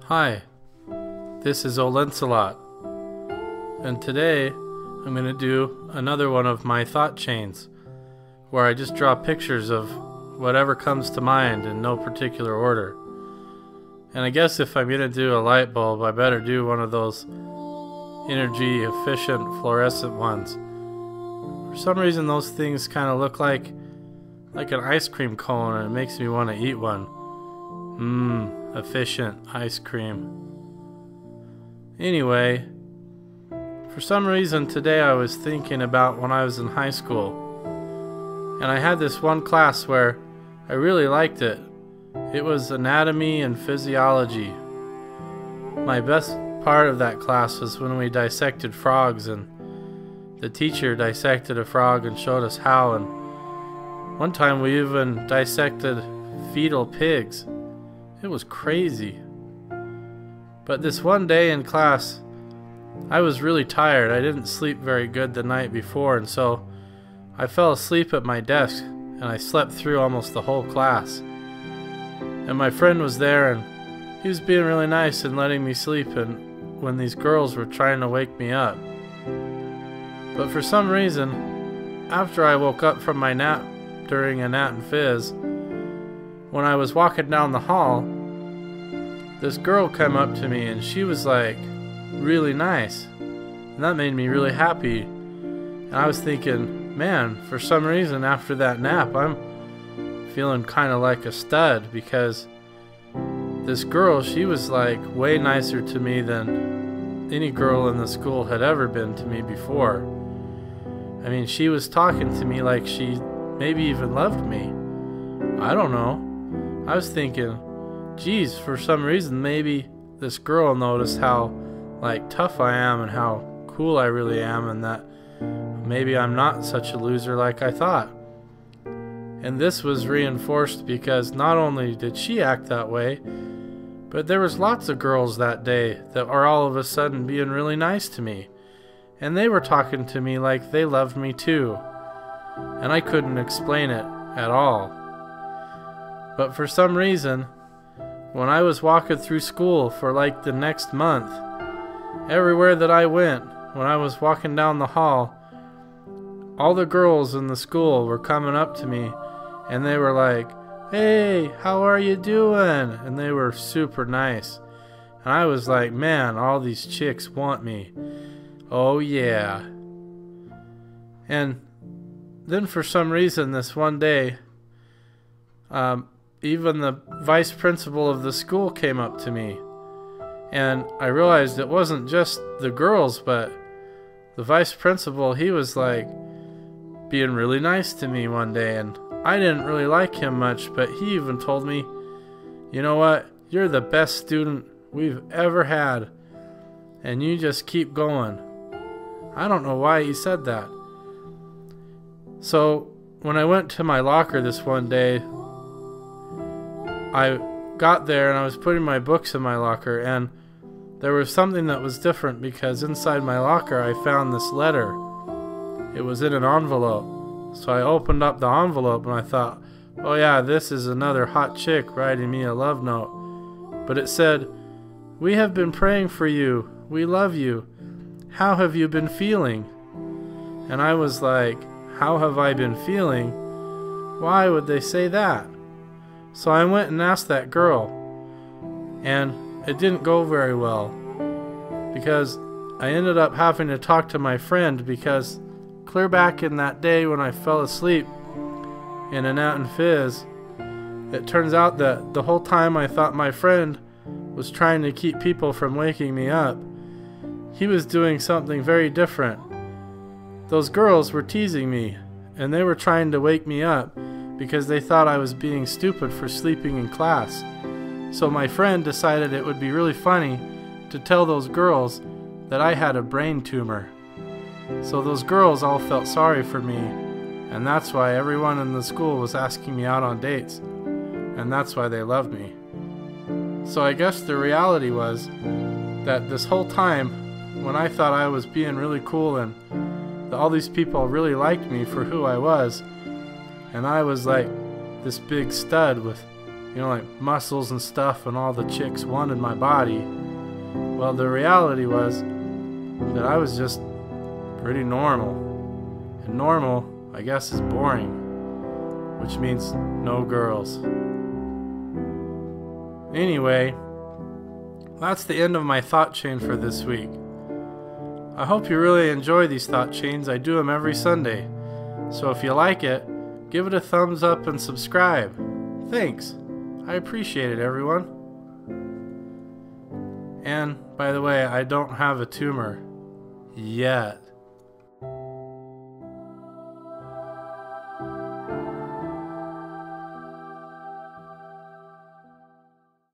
Hi, this is Olencelot, and today I'm going to do another one of my thought chains, where I just draw pictures of whatever comes to mind in no particular order. And I guess if I'm going to do a light bulb, I better do one of those energy efficient fluorescent ones. For some reason those things kind of look like an ice cream cone, and it makes me want to eat one. Efficient ice cream. Anyway, for some reason today I was thinking about when I was in high school, and I had this one class where I really liked it. It was anatomy and physiology. My best part of that class was when we dissected frogs, and the teacher dissected a frog and showed us how, and one time we even dissected fetal pigs. It was crazy. But this one day in class, I was really tired. I didn't sleep very good the night before, and so I fell asleep at my desk, and I slept through almost the whole class. And my friend was there, and he was being really nice and letting me sleep, and when these girls were trying to wake me up. But for some reason, after I woke up from my nap during a Nat and Fizz, when I was walking down the hall, this girl came up to me, and she was like really nice, and that made me really happy. And I was thinking, man, for some reason after that nap I'm feeling kind of like a stud, because this girl, she was like way nicer to me than any girl in the school had ever been to me before. I mean, she was talking to me like she maybe even loved me. I don't know. I was thinking, geez, for some reason maybe this girl noticed how like tough I am and how cool I really am, and that maybe I'm not such a loser like I thought. And this was reinforced because not only did she act that way, but there was lots of girls that day that are all of a sudden being really nice to me, and they were talking to me like they loved me too, and I couldn't explain it at all. But for some reason, when I was walking through school for like the next month, everywhere that I went, when I was walking down the hall, all the girls in the school were coming up to me, and they were like, "Hey, how are you doing?" And they were super nice. And I was like, man, all these chicks want me. Oh yeah. And then for some reason this one day, even the vice principal of the school came up to me, and I realized it wasn't just the girls, but the vice principal, he was like being really nice to me one day, and I didn't really like him much, but he even told me, "You know what, you're the best student we've ever had, and you just keep going." I don't know why he said that. So when I went to my locker this one day, I got there and I was putting my books in my locker, and there was something that was different, because inside my locker I found this letter. It was in an envelope. So I opened up the envelope and I thought, oh yeah, this is another hot chick writing me a love note. But it said, "We have been praying for you. We love you. How have you been feeling?" And I was like, how have I been feeling? Why would they say that? So I went and asked that girl, and it didn't go very well, because I ended up having to talk to my friend, because clear back in that day when I fell asleep in a Nat and Fizz, it turns out that the whole time I thought my friend was trying to keep people from waking me up, he was doing something very different. Those girls were teasing me, and they were trying to wake me up because they thought I was being stupid for sleeping in class. So my friend decided it would be really funny to tell those girls that I had a brain tumor. So those girls all felt sorry for me, and that's why everyone in the school was asking me out on dates, and that's why they loved me. So I guess the reality was that this whole time, when I thought I was being really cool and all these people really liked me for who I was, and I was like this big stud with like muscles and stuff, and all the chicks wanted my body. Well, the reality was that I was just pretty normal. And normal, I guess, is boring, which means no girls. Anyway, that's the end of my thought chain for this week. I hope you really enjoy these thought chains. I do them every Sunday. So if you like it, give it a thumbs up and subscribe. Thanks. I appreciate it, everyone. And, by the way, I don't have a tumor. Yet.